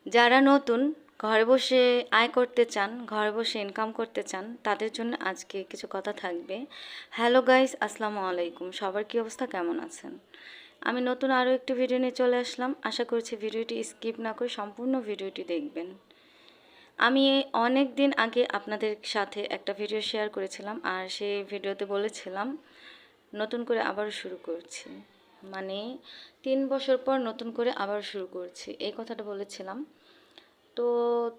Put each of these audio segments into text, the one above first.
যারা নতুন ঘরে বসে আয় করতে চান, ঘরে বসে ইনকাম করতে চান, তাদের জন্য আজকে কিছু কথা থাকবে। হ্যালো গাইস, আসসালামু আলাইকুম। সবার কী অবস্থা, কেমন আছেন? আমি নতুন আরও একটি ভিডিও নিয়ে চলে আসলাম। আশা করছি ভিডিওটি স্কিপ না করে সম্পূর্ণ ভিডিওটি দেখবেন। আমি অনেক দিন আগে আপনাদের সাথে একটা ভিডিও শেয়ার করেছিলাম, আর সেই ভিডিওতে বলেছিলাম নতুন করে আবার শুরু করছি, মানে 3 বছর পর নতুন করে আবার শুরু করছি, এই কথাটা বলেছিলাম। তো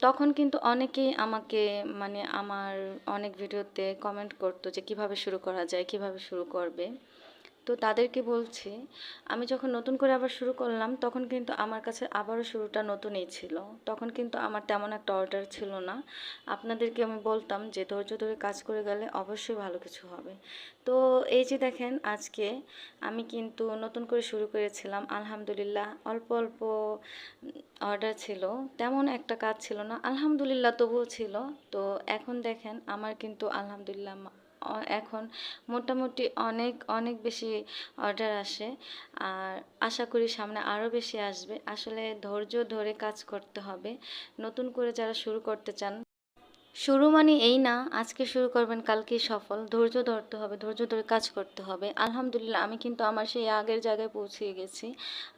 তখন কিন্তু অনেকেই আমাকে, মানে আমার অনেক ভিডিওতে কমেন্ট করতো যে কিভাবে শুরু করা যায়, কিভাবে শুরু করবে। তো তাদেরকে বলছি, আমি যখন নতুন করে আবার শুরু করলাম তখন কিন্তু আমার কাছে আবারও শুরুটা নতুনই ছিল। তখন কিন্তু আমার তেমন একটা অর্ডার ছিল না। আপনাদেরকে আমি বলতাম যে ধৈর্য ধরে কাজ করে গেলে অবশ্যই ভালো কিছু হবে। তো এই যে দেখেন, আজকে আমি কিন্তু নতুন করে শুরু করেছিলাম। আলহামদুলিল্লাহ অল্প অল্প অর্ডার ছিল, তেমন একটা কাজ ছিল না, আলহামদুলিল্লাহ তবুও ছিল। তো এখন দেখেন আমার কিন্তু আলহামদুলিল্লাহ এখন মোটামুটি অনেক অনেক বেশি অর্ডার আসে, আর আশা করি সামনে আরও বেশি আসবে। আসলে ধৈর্য ধরে কাজ করতে হবে। নতুন করে যারা শুরু করতে চান, শুরু মানে এই না আজকে শুরু করবেন কালকেই সফল। ধৈর্য ধরতে হবে, ধৈর্য ধরে কাজ করতে হবে। আলহামদুলিল্লাহ আমি কিন্তু আমার সেই আগের জায়গায় পৌঁছে গেছি।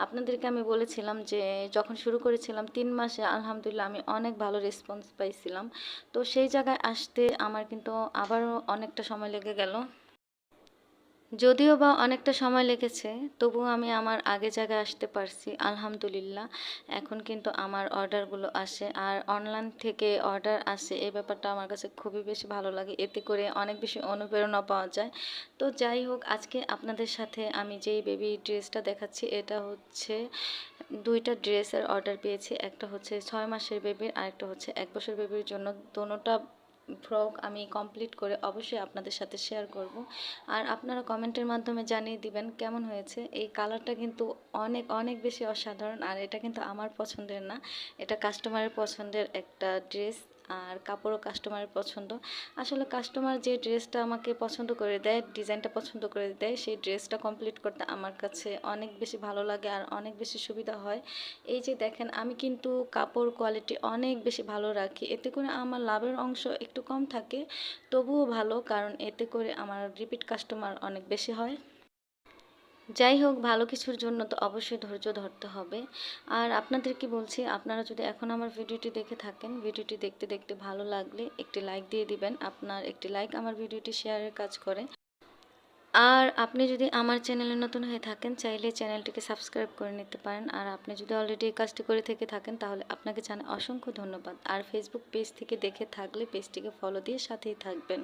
আপনাদেরকে আমি বলেছিলাম যে যখন শুরু করেছিলাম 3 মাসে আলহামদুলিল্লাহ আমি অনেক ভালো রেসপন্স পাইছিলাম। তো সেই জায়গায় আসতে আমার কিন্তু আবারও অনেকটা সময় লেগে গেল। যদিও বা অনেকটা সময় লেগেছে, তবুও আমি আমার আগে জায়গায় আসতে পারছি আলহামদুলিল্লাহ। এখন কিন্তু আমার অর্ডারগুলো আসে, আর অনলাইন থেকে অর্ডার আসে, এই ব্যাপারটা আমার কাছে খুবই বেশি ভালো লাগে। এতে করে অনেক বেশি অনুপ্রেরণা পাওয়া যায়। তো যাই হোক, আজকে আপনাদের সাথে আমি যেই বেবি ড্রেসটা দেখাচ্ছি, এটা হচ্ছে 2টা ড্রেসের অর্ডার পেয়েছি। একটা হচ্ছে 6 মাসের বেবির, আর একটা হচ্ছে 1 বছর বেবির জন্য। দোনোটা ফ্রক আমি কমপ্লিট করে অবশ্যই আপনাদের সাথে শেয়ার করব। আর আপনারা কমেন্টের মাধ্যমে জানিয়ে দিবেন কেমন হয়েছে। এই কালারটা কিন্তু অনেক অনেক বেশি অসাধারণ, আর এটা কিন্তু আমার পছন্দের না, এটা কাস্টমারের পছন্দের একটা ড্রেস, আর কাপড়ও কাস্টমারের পছন্দ। আসলে কাস্টমার যে ড্রেসটা আমাকে পছন্দ করে দেয়, ডিজাইনটা পছন্দ করে দেয়, সেই ড্রেসটা কমপ্লিট করতে আমার কাছে অনেক বেশি ভালো লাগে আর অনেক বেশি সুবিধা হয়। এই যে দেখেন, আমি কিন্তু কাপড় কোয়ালিটি অনেক বেশি ভালো রাখি, এতে করে আমার লাভের অংশ একটু কম থাকে, তবুও ভালো, কারণ এতে করে আমার রিপিট কাস্টমার অনেক বেশি হয়। যাই হোক, ভালো কিছুর জন্য তো অবশ্যই ধৈর্য ধরতে হবে। আর আপনাদেরকে বলছি, আপনারা যদি এখন আমার ভিডিওটি দেখে থাকেন, ভিডিওটি দেখতে দেখতে ভালো লাগলে একটি লাইক দিয়ে দিবেন। আপনার একটি লাইক আমার ভিডিওটি শেয়ারের কাজ করে। আর আপনি যদি আমার চ্যানেলে নতুন হয়ে থাকেন, চাইলে চ্যানেলটিকে সাবস্ক্রাইব করে নিতে পারেন। আর আপনি যদি অলরেডি এই কাজটি করে থেকে থাকেন, তাহলে আপনাকে জানাই অসংখ্য ধন্যবাদ। আর ফেসবুক পেজ থেকে দেখে থাকলে পেজটিকে ফলো দিয়ে সাথেই থাকবেন।